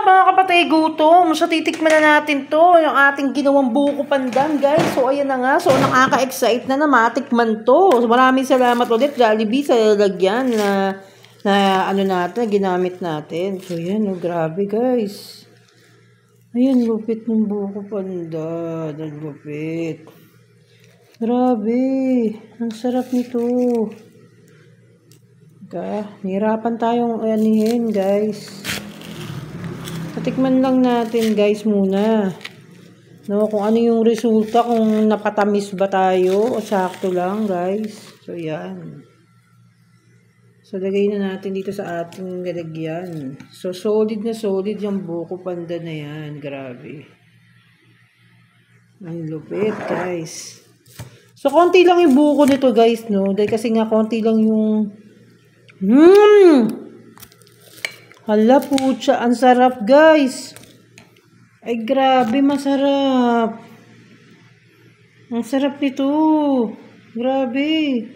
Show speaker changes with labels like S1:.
S1: mga kapatid, gutom. So, titikman na natin to. Yung ating ginawang buko pandan, guys. So, ayan na nga. So, nakaka-excite na matikman to. So, maraming salamat ulit, Jollibee, sa lalagyan na ano natin, ginamit natin. So, ayan, oh, grabe, guys. Ayan, lupit ng buko pandan. Ang lupit. Grabe. Ang sarap nito. Nahirapan tayong anihin, guys. Patikman lang natin, guys, muna. No, kung ano yung resulta, kung napatamis ba tayo o sakto lang, guys. So, yan. So, lagay na natin dito sa ating lalagyan. So, solid na solid yung buko panda na yan. Grabe. Ang lupit, guys. So, konti lang yung buko nito, guys, no? Dahil kasi nga, konti lang yung hala putya, ang sarap, guys. Ay, grabe, masarap. Ang sarap nito. Grabe.